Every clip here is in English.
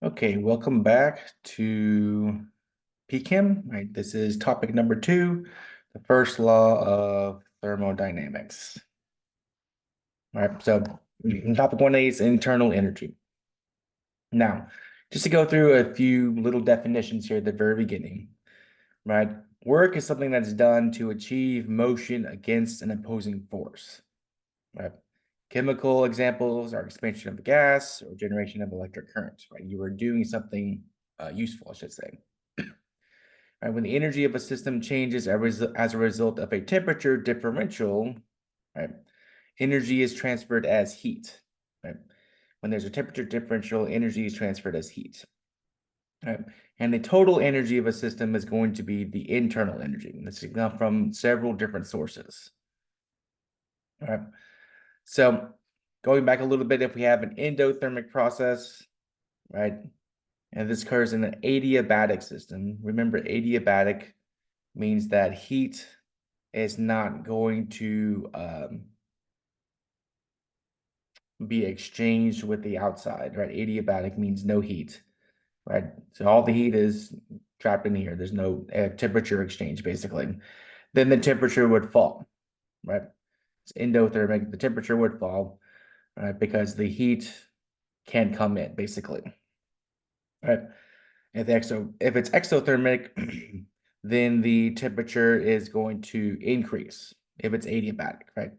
Okay, welcome back to PChem. Right, this is topic number 2, the first law of thermodynamics. All right, so topic 1A is internal energy. Now, just to go through a few little definitions here at the very beginning, right? Work is something that's done to achieve motion against an opposing force, right? Chemical examples are expansion of a gas or generation of electric current, right? You are doing something useful, I should say. Right, when the energy of a system changes as a result of a temperature differential, right, energy is transferred as heat. Right? When there's a temperature differential, energy is transferred as heat. Right? And the total energy of a system is going to be the internal energy. This can come from several different sources. All right. So going back a little bit, if we have an endothermic process, right, and this occurs in an adiabatic system, remember adiabatic means that heat is not going to be exchanged with the outside, right? Adiabatic means no heat, right? So all the heat is trapped in here. There's no temperature exchange, basically. Then the temperature would fall, right? It's endothermic. The temperature would fall, right? Because the heat can't come in, basically, right? If it's exothermic, then the temperature is going to increase if it's adiabatic, right?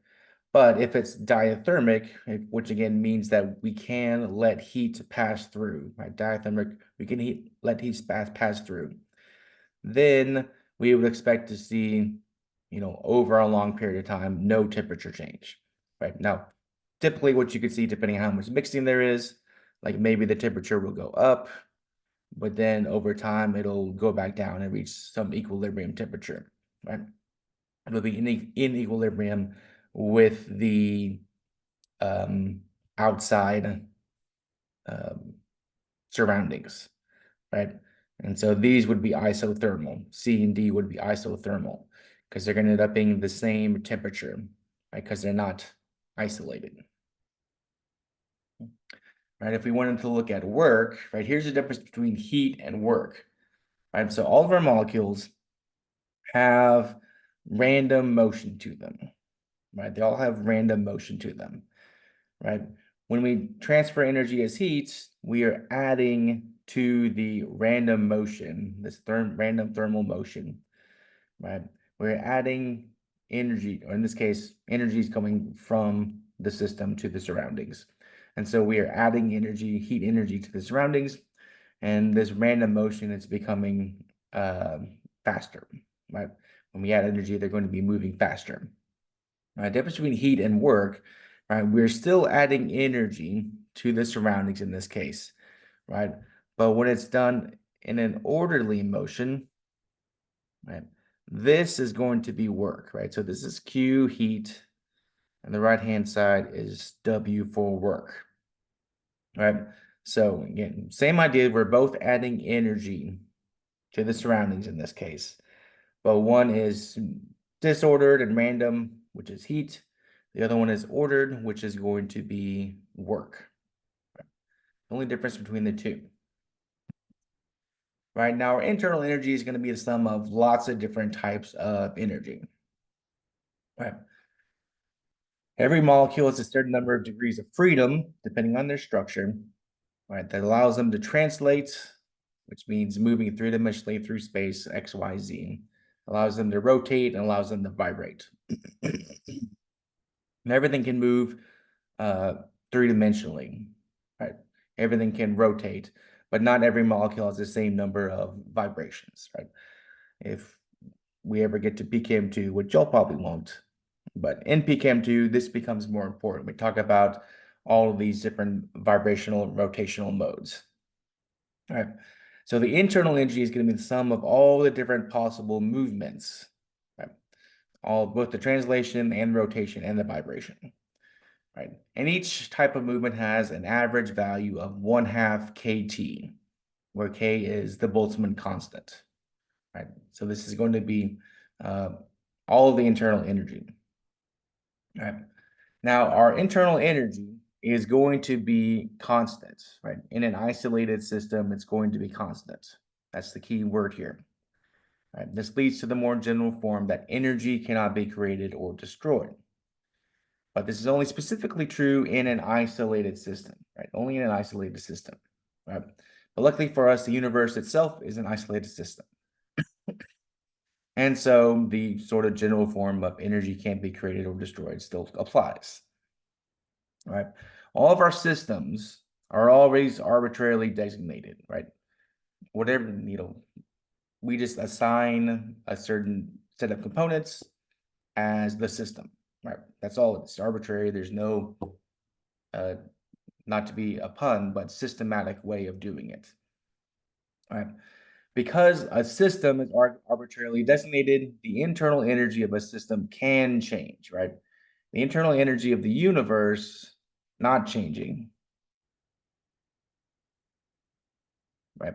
But if it's diathermic, which again means that we can let heat pass through, right? Diathermic, we can let heat pass through. Then we would expect to see, over a long period of time, no temperature change, right? Now, typically what you could see, depending on how much mixing there is, like maybe the temperature will go up, but then over time it'll go back down and reach some equilibrium temperature, right? It'll be in equilibrium with the outside um, surroundings, right? And so these would be isothermal. C and D would be isothermal because they're going to end up being the same temperature, right? Because they're not isolated. Right? If we wanted to look at work, right, here's the difference between heat and work, right? So all of our molecules have random motion to them, right? They all have random motion to them, right? When we transfer energy as heat, we are adding to the random motion, this random thermal motion, right? We're adding energy, or in this case, energy is coming from the system to the surroundings. And so we are adding energy, heat energy to the surroundings, and this random motion is becoming faster, right? When we add energy, they're going to be moving faster. The difference between heat and work, right? We're still adding energy to the surroundings in this case, right? But when it's done in an orderly motion, right? This is going to be work, right? So this is Q, heat, and the right-hand side is W for work, right? So again, same idea. We're both adding energy to the surroundings in this case, but one is disordered and random, which is heat. The other one is ordered, which is going to be work. The only difference between the two. Right now, our internal energy is going to be the sum of lots of different types of energy. Right. Every molecule has a certain number of degrees of freedom, depending on their structure, right? That allows them to translate, which means moving three-dimensionally through space, X, Y, Z. Allows them to rotate and allows them to vibrate. And everything can move three-dimensionally, right? Everything can rotate, but not every molecule has the same number of vibrations, right? If we ever get to PChem 2, which y'all probably won't, but in PChem 2, this becomes more important. We talk about all of these different vibrational and rotational modes. All right. So the internal energy is going to be the sum of all the different possible movements, right? Both the translation and rotation and the vibration, right? And each type of movement has an average value of 1/2 kT, where K is the Boltzmann constant, right? So this is going to be all of the internal energy, right? Now, our internal energy is going to be constant, right? In an isolated system, it's going to be constant. That's the key word here. Right? This leads to the more general form that energy cannot be created or destroyed. But this is only specifically true in an isolated system, right? Only in an isolated system, right? But luckily for us, the universe itself is an isolated system. And so the sort of general form of energy can't be created or destroyed still applies, right? All of our systems are always arbitrarily designated, right? Whatever, we just assign a certain set of components as the system, right? That's all. It's arbitrary. There's no, not to be a pun, but systematic way of doing it, right? Because a system is arbitrarily designated, the internal energy of a system can change, right? The internal energy of the universe not changing, right?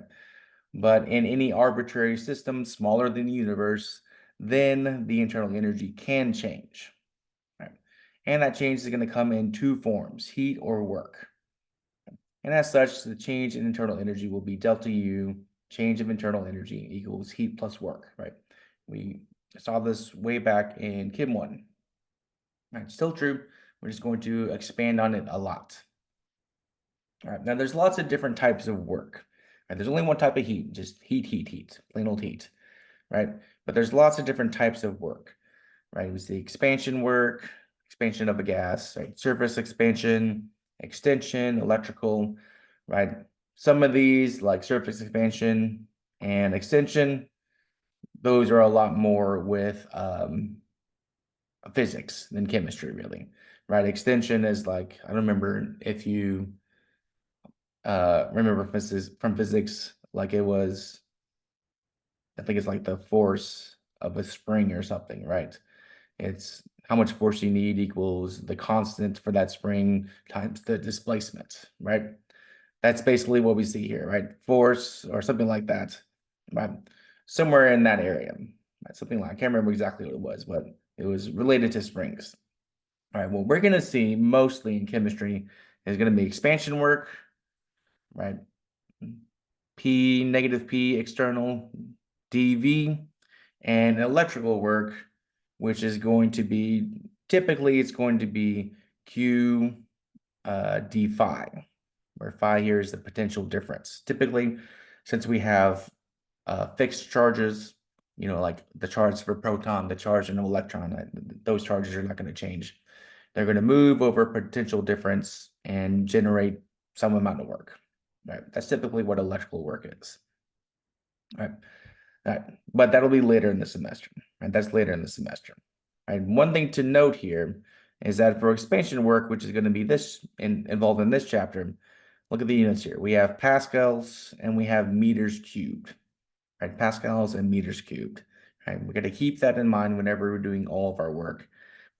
But in any arbitrary system smaller than the universe, then the internal energy can change, right? And that change is going to come in two forms, heat or work. And as such, the change in internal energy will be delta U, change of internal energy equals heat plus work, right? We saw this way back in Chem 1. Right, still true. We're just going to expand on it a lot. All right, now there's lots of different types of work. Right? There's only one type of heat, just heat, plain old heat, right? But there's lots of different types of work, right? We see expansion work, expansion of a gas, right? Surface expansion, extension, electrical, right? Some of these, like surface expansion and extension, those are a lot more with physics than chemistry, really, right? Extension is like, I don't remember if you remember from physics, like it was, I think it's like the force of a spring or something, right? It's how much force you need equals the constant for that spring times the displacement, right? That's basically what we see here, right? Force or something like that, right? Somewhere in that area. Right? Something like, I can't remember exactly what it was, but it was related to springs. All right, what we're going to see mostly in chemistry is going to be expansion work, right? P, negative P, external, dV, and electrical work, which is going to be, typically it's going to be Q d phi, where phi here is the potential difference. Typically, since we have fixed charges, like the charge for proton, the charge in an electron, those charges are not going to change. They're going to move over potential difference and generate some amount of work. Right? That's typically what electrical work is. Right? Right. But that'll be later in the semester. Right? That's later in the semester. Right? One thing to note here is that for expansion work, which is going to be involved in this chapter, look at the units here. We have pascals and we have meters cubed. Right? Pascals and meters cubed. Right? We're going to keep that in mind whenever we're doing all of our work.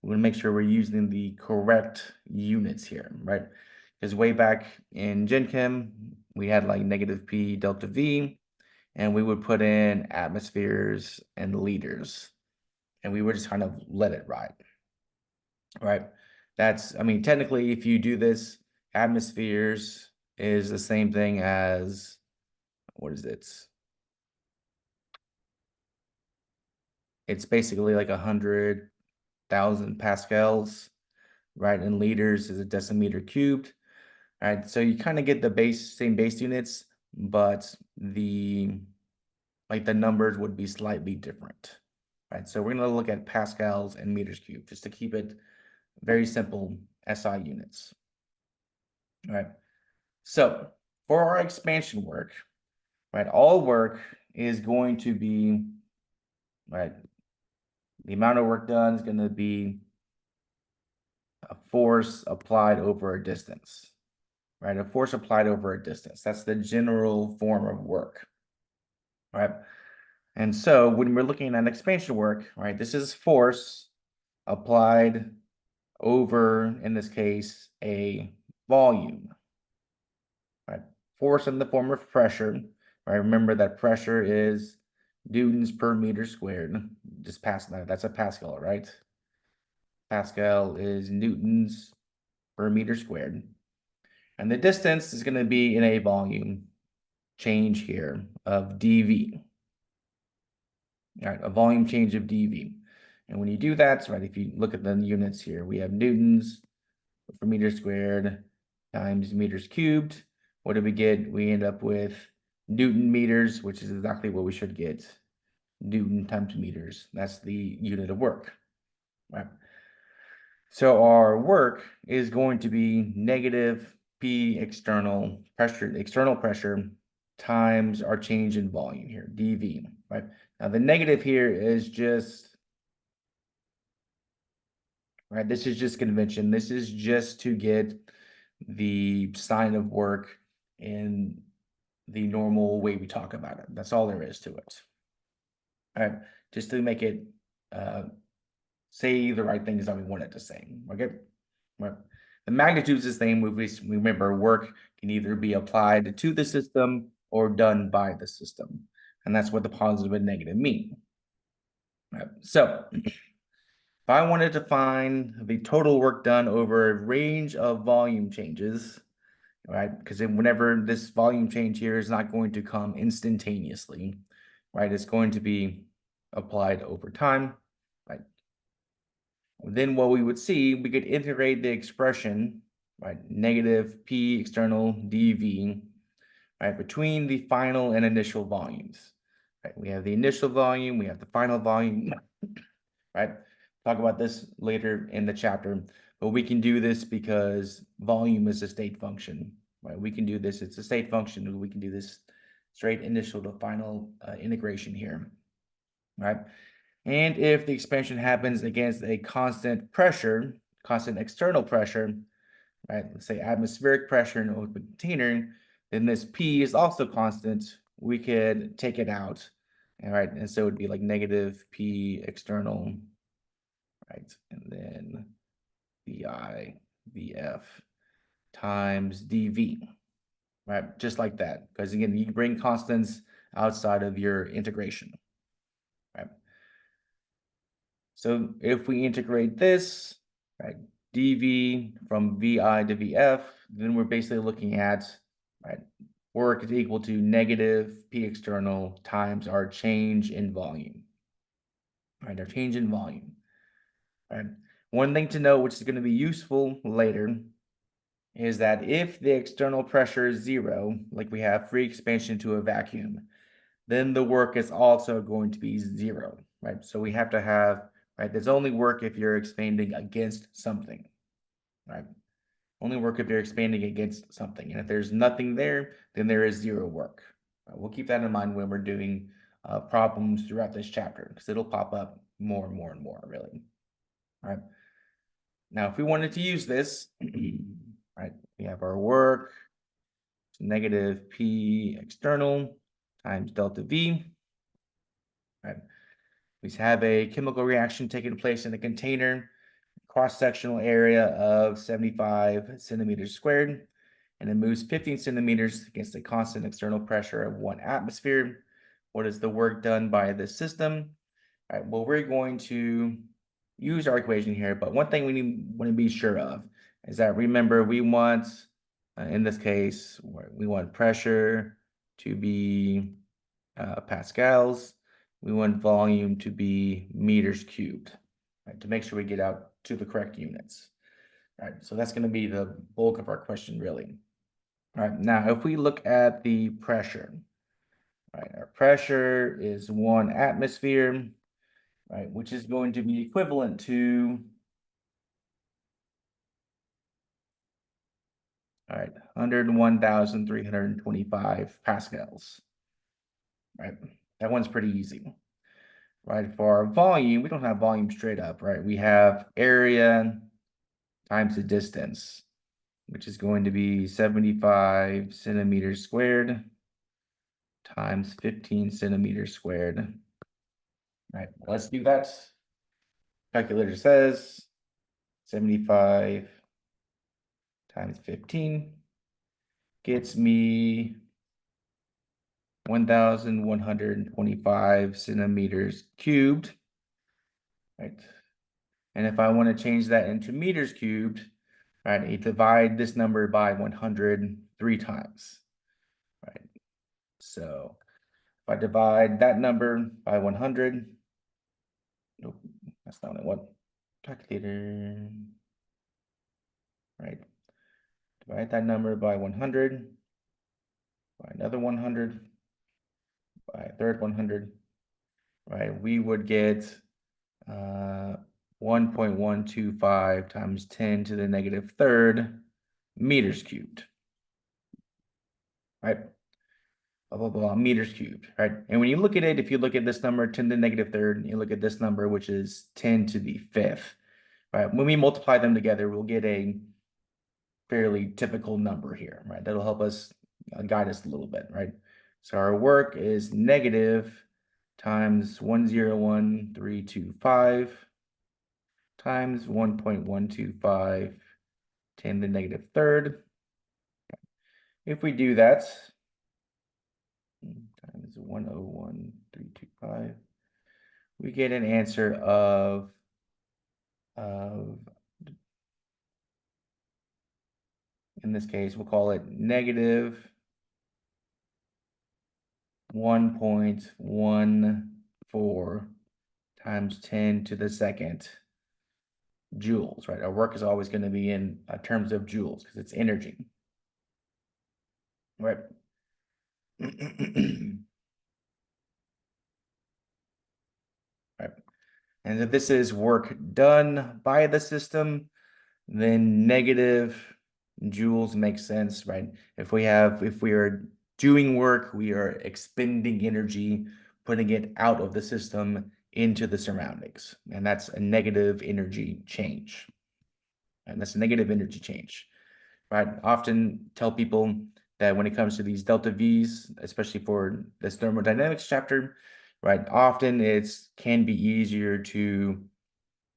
We want to make sure we're using the correct units here, right? Because way back in Gen Chem, we had like negative P delta V, and we would put in atmospheres and liters, and we would just kind of let it ride, right? I mean, technically, if you do this, atmospheres is the same thing as, what is it? It's basically like 100,000 pascals, right? And liters is a decimeter cubed, right? So you kind of get the same base units, but the numbers would be slightly different, right? So we're going to look at pascals and meters cubed just to keep it very simple SI units, right? So for our expansion work, right, all work is going to be, right, the amount of work done is going to be a force applied over a distance, right? A force applied over a distance. That's the general form of work, right? And so when we're looking at expansion work, right, this is force applied over, in this case, a volume, right? Force in the form of pressure, right? Remember that pressure is newtons per meter squared. Just pass that. That's a Pascal, right? Pascal is newtons per meter squared. And the distance is going to be in a volume change here of dV. All right, a volume change of dV. And when you do that, right, if you look at the units here, we have newtons per meter squared times meters cubed. What do we get? We end up with Newton meters, which is exactly what we should get. Newton times meters. That's the unit of work, right? So our work is going to be negative P external pressure times our change in volume here, dV, right? Now the negative here is just, right, this is just convention. This is just to get the sign of work in the normal way we talk about it. That's all there is to it. All right, just to make it say the right things that we want it to say. Okay, right. The magnitude is the same. We remember work can either be applied to the system or done by the system, and that's what the positive and negative mean. Right. So, if I wanted to find the total work done over a range of volume changes, right? Because whenever this volume change here is not going to come instantaneously, right? It's going to be applied over time, right? Then what we would see, we could integrate the expression, right? Negative P external dV, right? Between the final and initial volumes, right? We have the initial volume, we have the final volume, right? Talk about this later in the chapter, but we can do this because volume is a state function, right? We can do this, it's a state function, we can do this straight initial to final integration here, right? And if the expansion happens against a constant pressure, constant external pressure, right? Let's say atmospheric pressure in an open container, then this P is also constant. We could take it out, all right? And so it would be like negative P external, right? And then VI, VF times dV, right? Just like that. Because again, you can bring constants outside of your integration, right? So if we integrate this, right, dV from VI to VF, then we're basically looking at, right, work is equal to negative P external times our change in volume, right, our change in volume, right? One thing to know, which is going to be useful later, is that if the external pressure is zero, like we have free expansion to a vacuum, then the work is also going to be zero, right? So we have to have, right, there's only work if you're expanding against something, right? Only work if you're expanding against something. And if there's nothing there, then there is zero work. We'll keep that in mind when we're doing problems throughout this chapter, because it'll pop up more and more and more, really. All right. Now, if we wanted to use this, right, we have our work, negative P external times delta V, right? We have a chemical reaction taking place in a container, cross-sectional area of 75 centimeters squared, and it moves 15 centimeters against a constant external pressure of 1 atmosphere. What is the work done by this system? All right, well, we're going to use our equation here, but one thing we want to be sure of is that, remember, we want, in this case, we want pressure to be pascals. We want volume to be meters cubed, right, to make sure we get out to the correct units. All right, so that's going to be the bulk of our question, really. All right, now if we look at the pressure, right, our pressure is 1 atmosphere, right, which is going to be equivalent to, all right, 101,325 pascals, right? That one's pretty easy, right? For our volume, we don't have volume straight up, right? We have area times the distance, which is going to be 75 centimeters squared times 15 centimeters squared. All right, let's do that. Calculator says 75 times 15 gets me 1,125 centimeters cubed, right? And if I want to change that into meters cubed, right? You divide this number by 100 3 times, right? So if I divide that number by 100, nope, that's not what calculator, right? Divide that number by 100, by another 100, by a third 100, right? We would get 1.125 times 10 to the negative third meters cubed, right? Blah, blah, blah, meters cubed, right? And when you look at it, if you look at this number, 10 to the negative third, and you look at this number, which is 10 to the fifth, right? When we multiply them together, we'll get a fairly typical number here, right? That'll help us guide us a little bit, right? So our work is negative times 101,325 times 1.125 10 to the negative third. If we do that, times 101,325, we get an answer of in this case, we'll call it negative 1.14 times 10 to the second joules, right? Our work is always going to be in terms of joules because it's energy, right? Right. And if this is work done by the system, then negative joules makes sense, right? If we are doing work, we are expending energy, putting it out of the system into the surroundings. And that's a negative energy change. And that's a negative energy change, right? Often tell people that when it comes to these delta V's, especially for this thermodynamics chapter, right? Often it's can be easier to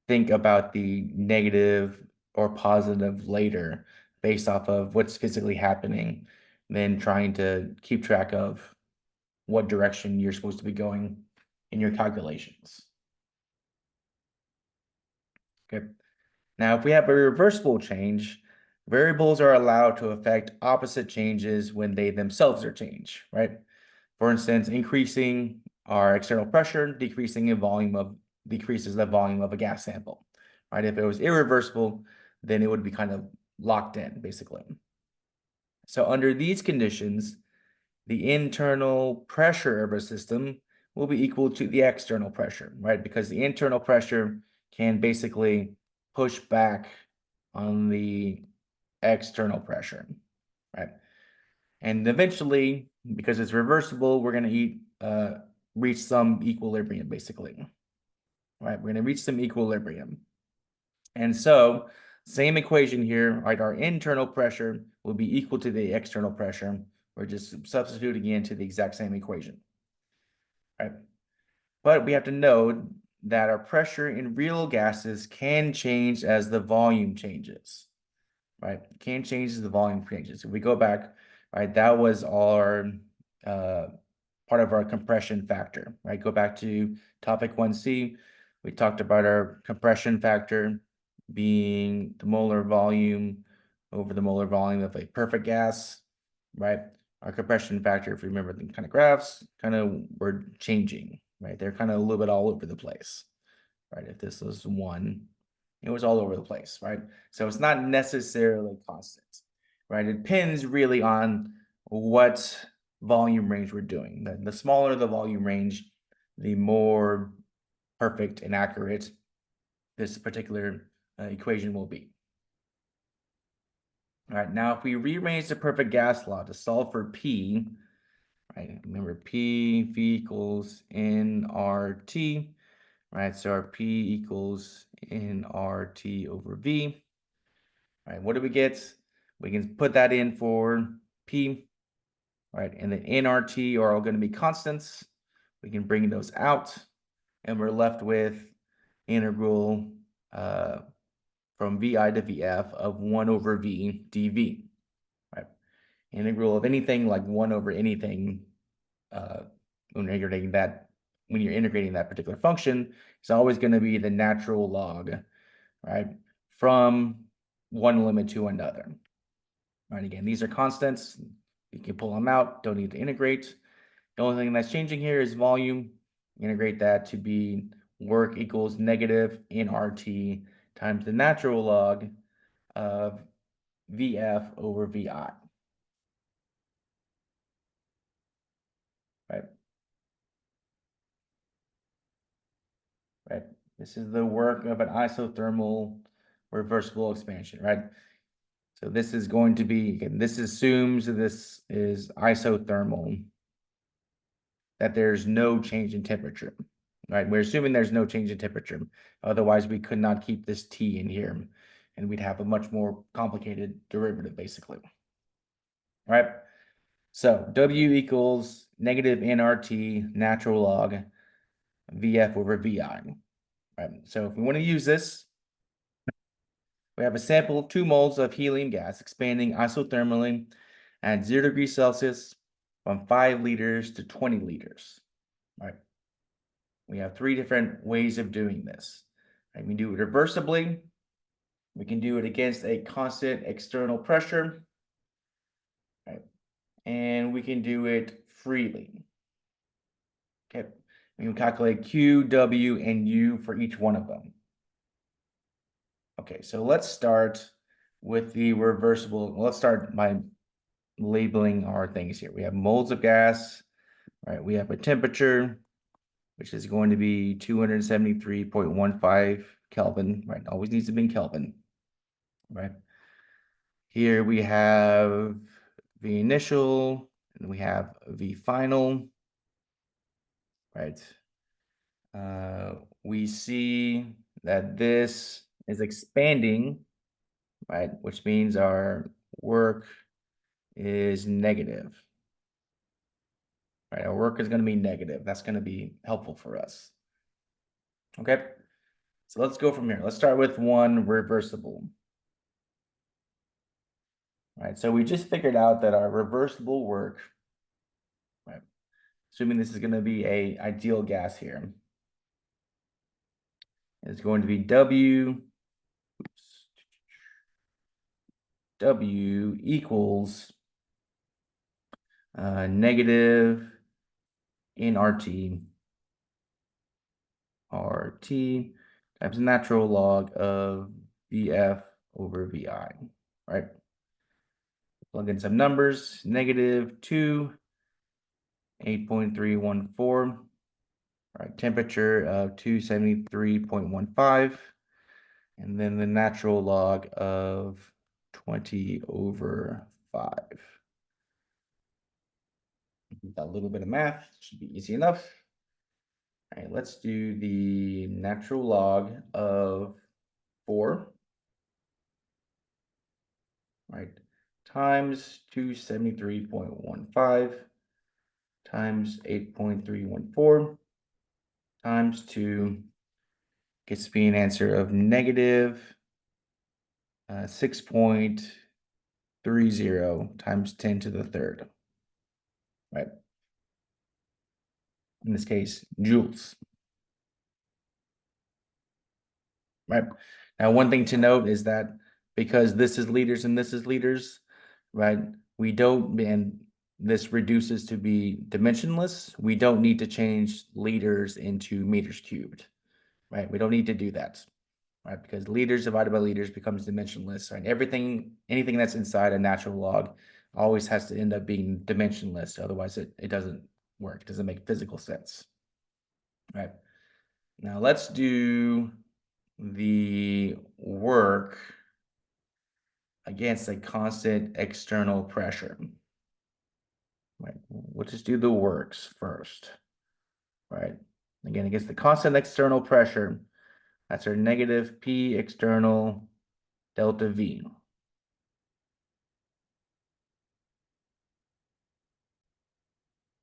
think about the negative or positive later based off of what's physically happening than trying to keep track of what direction you're supposed to be going in your calculations. Okay. Now, if we have a reversible change, variables are allowed to affect opposite changes when they themselves are changed, right? For instance, increasing our external pressure, decreasing the volume of decreases the volume of a gas sample, right? If it was irreversible, then it would be kind of locked in, basically. So under these conditions, the internal pressure of a system will be equal to the external pressure, right? Because the internal pressure can basically push back on the external pressure, right? And eventually, because it's reversible, we're going to reach some equilibrium, basically, right? We're going to reach some equilibrium. And so, same equation here, right? Our internal pressure will be equal to the external pressure. We're just substituting into the exact same equation, right? But we have to know that our pressure in real gases can change as the volume changes, right? Can change as the volume changes. If we go back, right, that was our part of our compression factor, right? Go back to topic 1C. We talked about our compression factor being the molar volume over the molar volume of a perfect gas, right? Our compression factor, if you remember the kind of graphs, kind of were changing, right? They're kind of a little bit all over the place, right? If this was 1, it was all over the place, right? So it's not necessarily constant, right? It depends really on what volume range we're doing. The smaller the volume range, the more perfect and accurate this particular equation will be. All right, now if we rearrange the perfect gas law to solve for P, right? Remember P, V equals nRT, right? So our P equals nRT over V. All right, what do we get? We can put that in for P, right? And the nRT are all going to be constants. We can bring those out, and we're left with integral from VI to VF of 1 over V dV, right? Integral of anything like 1 over anything when you're integrating that particular function, it's always going to be the natural log, right? From one limit to another. Right, again, these are constants. You can pull them out, don't need to integrate. The only thing that's changing here is volume. Integrate that to be work equals negative nRT times the natural log of VF over VI. Right? Right? This is the work of an isothermal reversible expansion, right? So this is going to be, again, this assumes this is isothermal, that there's no change in temperature, right? We're assuming there's no change in temperature. Otherwise, we could not keep this T in here, and we'd have a much more complicated derivative, basically. All right? So W equals negative nRT natural log VF over VI. Right? So if we want to use this, we have a sample of 2 moles of helium gas expanding isothermally at 0 degrees Celsius from 5 liters to 20 liters. Right? We have 3 different ways of doing this. Right? We do it reversibly. We can do it against a constant external pressure. Right? And we can do it freely. Okay. We can calculate Q, W, and U for each one of them. Okay, so let's start with the reversible. Let's start by labeling our things here. We have moles of gas, right? We have a temperature, which is going to be 273.15 Kelvin, right? Always needs to be in Kelvin, right? Here we have the initial, and we have the final, right? We see that this is expanding, right? Which means our work is negative, right? Our work is going to be negative. That's going to be helpful for us. Okay, so let's go from here. Let's start with one reversible. Right, so we just figured out that our reversible work, right, assuming this is going to be a ideal gas here, is going to be W equals negative nRT RT times natural log of VF over VI, right? Plug in some numbers, negative 2, 8.314, right? Temperature of 273.15, and then the natural log of 20 over 5. A little bit of math, should be easy enough. All right, let's do the natural log of 4, right, times 273.15 times 8.314 times 2 gets me an answer of negative 6.30 times 10 to the third, right? In this case, joules. Right. Now, one thing to note is that because this is liters and this is liters, right? We don't, and this reduces to be dimensionless. We don't need to change liters into meters cubed, right? We don't need to do that, right? Because liters divided by liters becomes dimensionless, right? Anything that's inside a natural log always has to end up being dimensionless. Otherwise, it doesn't work. It doesn't make physical sense, right? Now let's do the work against a constant external pressure. Right, we'll just do the works first, right? Again, against the constant external pressure, that's our negative P external delta V.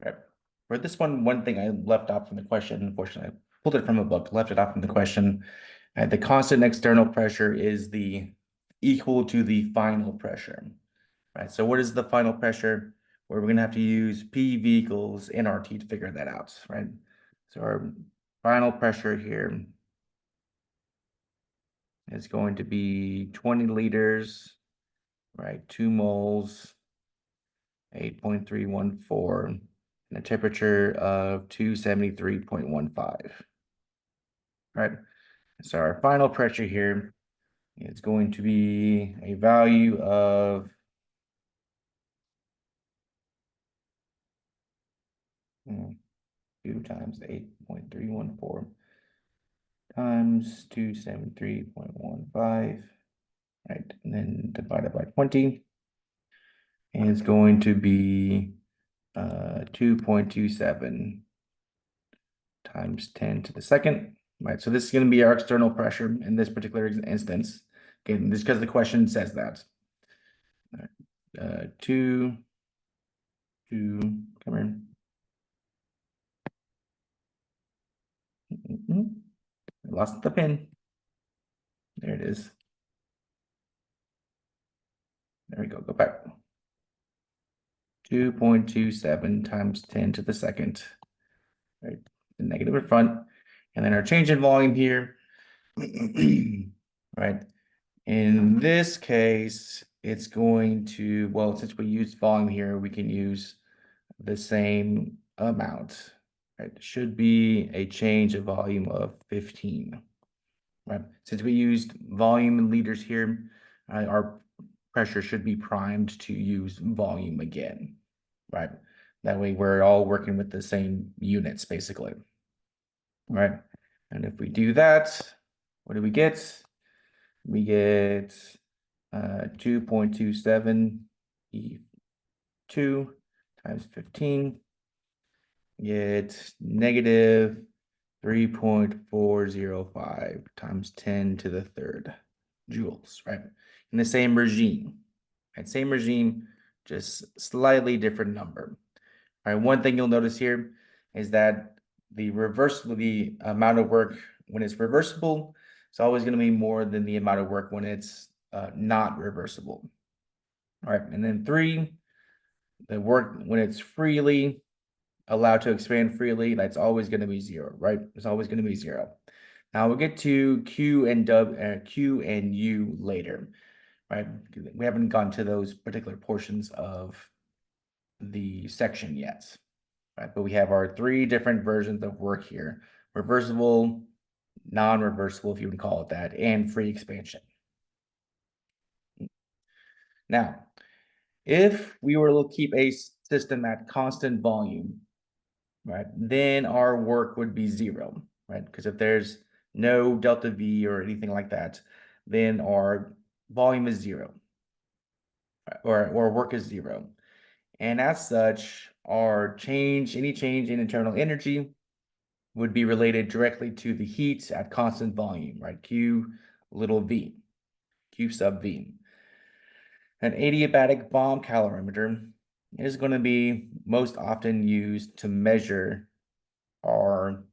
Right. For this one thing I left off from the question, unfortunately, I pulled it from a book, left it off from the question. The constant external pressure is the equal to the final pressure, right? So what is the final pressure? Where we're going to have to use PV equals nRT to figure that out, right? So our final pressure here is going to be 20 liters, right? 2 moles, 8.314, and a temperature of 273.15. Right. So our final pressure here is going to be a value of 2 times 8.314 times 273.15, right? And then divided by 20. And it's going to be 2.27 times 10 to the second, right? So this is going to be our external pressure in this particular instance. Again, this because the question says that. All right. Two, come here. I lost the pin. There it is. There we go. Go back. 2.27 times 10 to the second. Right. The negative in front. And then our change in volume here. Right. In this case, it's going to, well, since we use volume here, we can use the same amount. Right. It should be a change of volume of 15. Right. Since we used volume in liters here, our pressure should be primed to use volume again. Right. That way we're all working with the same units basically. Right. And if we do that, what do we get? We get 2.27 E2 times 15. Get negative 3.405 times 10 to the third joules, right? In the same regime, right? Same regime, just slightly different number. All right, one thing you'll notice here is that the amount of work when it's reversible, it's always going to be more than the amount of work when it's not reversible. All right, and then 3, the work when it's freely allowed to expand freely, that's always going to be 0, right? It's always going to be 0. Now we'll get to Q and U later, right? We haven't gone to those particular portions of the section yet, right? But we have our 3 different versions of work here: reversible, non-reversible, if you would call it that, and free expansion. Now, if we were to keep a system at constant volume, right, then our work would be 0, right? Because if there's no delta V or anything like that, then our volume is 0, or work is 0. And as such, any change in internal energy would be related directly to the heat at constant volume, right? Q little v, Q sub v. An adiabatic bomb calorimeter is going to be most often used to measure our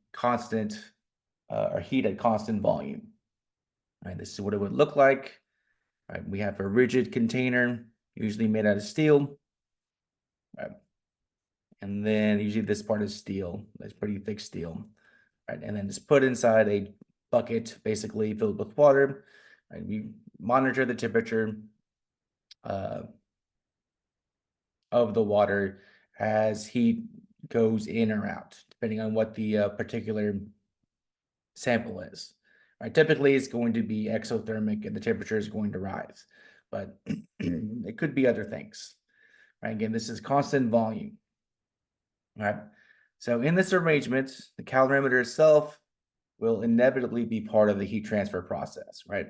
heat at constant volume. Right, this is what it would look like. Right, we have a rigid container, usually made out of steel. Right, and then usually this part is steel. That's pretty thick steel. Right, and then it's put inside a bucket, basically filled with water. Right, we monitor the temperature of the water as heat goes in or out, depending on what the particular sample is. Right, typically it's going to be exothermic and the temperature is going to rise, but it could be other things. Right, again, this is constant volume. Right, so in this arrangement, the calorimeter itself will inevitably be part of the heat transfer process, right?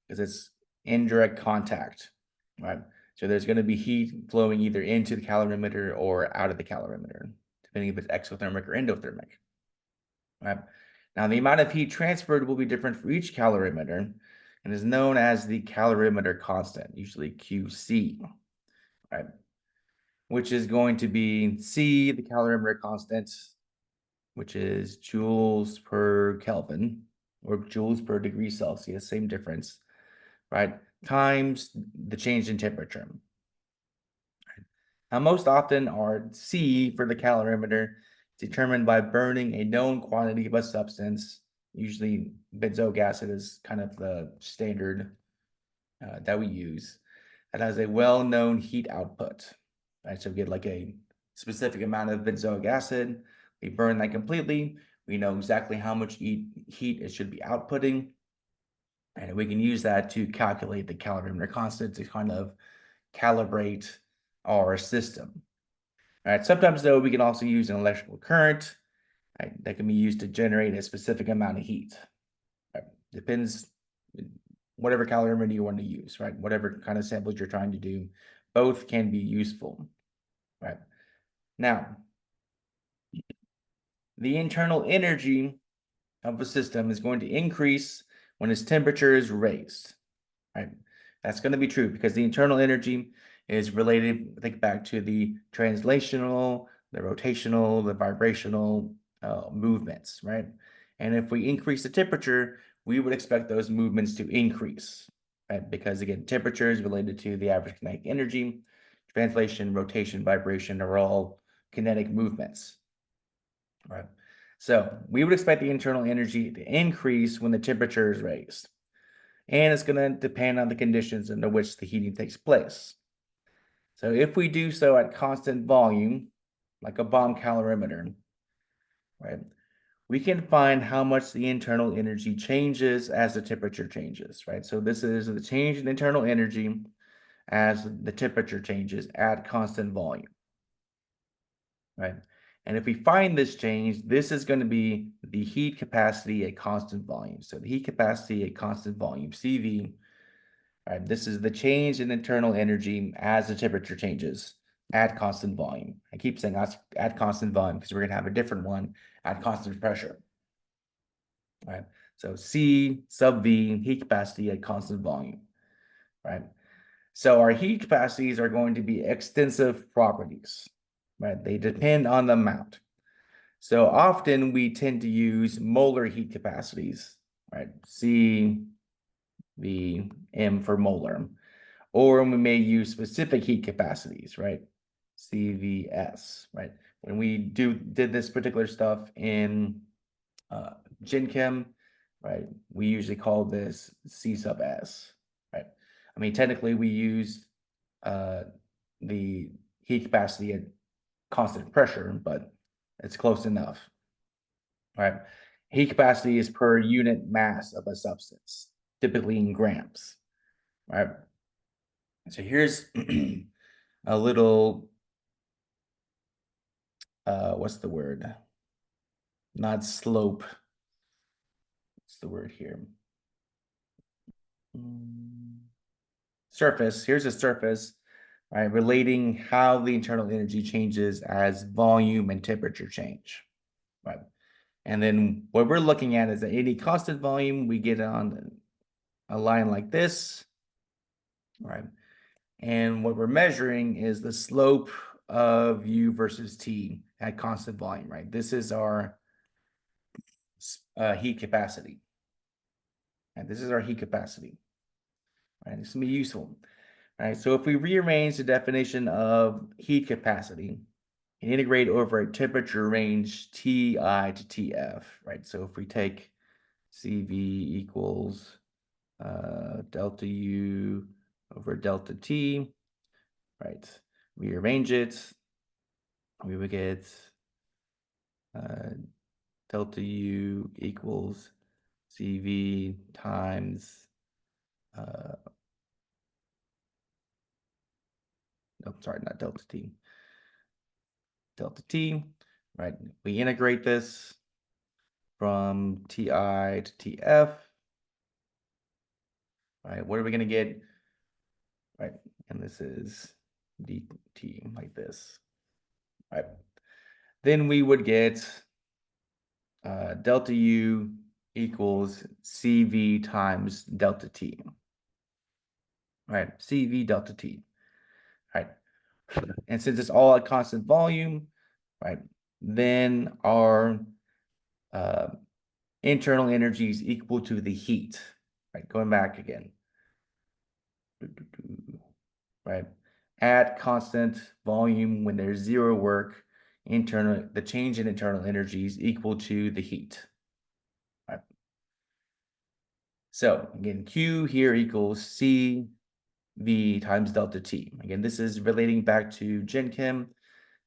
Because it's indirect contact, right? So there's going to be heat flowing either into the calorimeter or out of the calorimeter, depending if it's exothermic or endothermic, right? Now, the amount of heat transferred will be different for each calorimeter and is known as the calorimeter constant, usually QC, right? Which is going to be C, the calorimeter constant, which is joules per Kelvin or joules per degree Celsius, same difference, right? Times the change in temperature. Now, most often our C for the calorimeter is determined by burning a known quantity of a substance Usually benzoic acid is kind of the standard that we use. It has a well-known heat output. Right, so we get like a specific amount of benzoic acid. We burn that completely. We know exactly how much heat it should be outputting. And we can use that to calculate the calorimeter constant to kind of calibrate our system. All right, sometimes though, we can also use an electrical current, right, that can be used to generate a specific amount of heat. Right? Depends, whatever calorimeter you want to use, right? Whatever kind of samples you're trying to do, both can be useful, right? Now, the internal energy of a system is going to increase when its temperature is raised, right? That's going to be true because the internal energy is related, think back to the translational, the rotational, the vibrational movements, right? And if we increase the temperature, we would expect those movements to increase, right? Because again, temperature is related to the average kinetic energy. Translation, rotation, vibration are all kinetic movements, right? So we would expect the internal energy to increase when the temperature is raised. And it's going to depend on the conditions under which the heating takes place. So if we do so at constant volume, like a bomb calorimeter, right, we can find how much the internal energy changes as the temperature changes, right? So this is the change in internal energy as the temperature changes at constant volume, right? And if we find this change, this is going to be the heat capacity at constant volume. So the heat capacity at constant volume, CV. All right, this is the change in internal energy as the temperature changes at constant volume. I keep saying at constant volume because we're going to have a different one at constant pressure. All right, so C sub V, heat capacity at constant volume, right? So our heat capacities are going to be extensive properties, right? They depend on the amount. So often we tend to use molar heat capacities, right? C, V, M for molar. Or we may use specific heat capacities, right? CVS, right? When we did this particular stuff in Gen Chem, right? We usually call this C sub S, right? I mean, technically we used the heat capacity at constant pressure, but it's close enough, right? Heat capacity is per unit mass of a substance, typically in grams, right? So here's a little, what's the word? Not slope. What's the word here? Surface. Here's a surface, right, relating how the internal energy changes as volume and temperature change, right? And then what we're looking at is at any constant volume, we get on a line like this, right? And what we're measuring is the slope of U versus T at constant volume, right? This is our heat capacity. And this is our heat capacity. Right, this can be useful. All right, so if we rearrange the definition of heat capacity and integrate over a temperature range Ti to Tf, right? So if we take Cv equals delta U over delta T, right? Rearrange it, we would get delta U equals Cv times no, sorry, not delta T. Delta T, right? We integrate this from Ti to Tf, right? What are we going to get, right? And this is dt like this, right? Then we would get delta U equals Cv times delta T, right? Cv delta T, right? And since it's all at constant volume, right, then our internal energy is equal to the heat, right? Going back again, right? At constant volume, when there's zero work, the change in internal energy is equal to the heat, right? So again, Q here equals CV times delta T. Again, this is relating back to Gen Chem.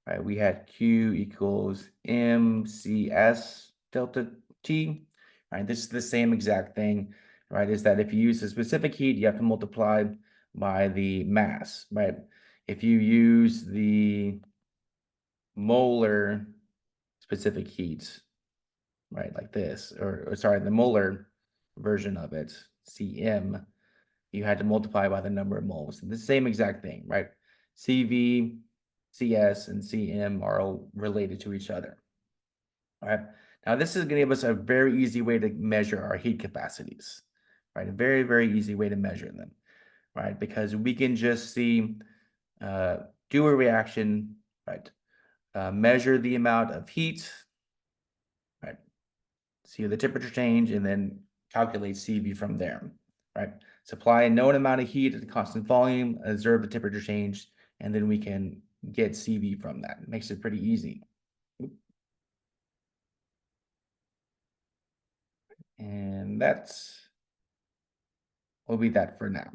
Right, we had Q equals MCS delta T. Right, this is the same exact thing, right? Is that if you use a specific heat, you have to multiply by the mass, right? If you use the molar specific heat, right, like this, or sorry, the molar version of it, Cm, you had to multiply by the number of moles. The same exact thing, right? CV, CS, and Cm are all related to each other. All right. Now, this is going to give us a very easy way to measure our heat capacities, right? A very, very easy way to measure them, right? Because we can just see, do a reaction, right? Measure the amount of heat, right? See the temperature change, and then calculate CV from there, right? Supply a known amount of heat at a constant volume, observe the temperature change, and then we can get CV from that. It makes it pretty easy. And that's will be that for now.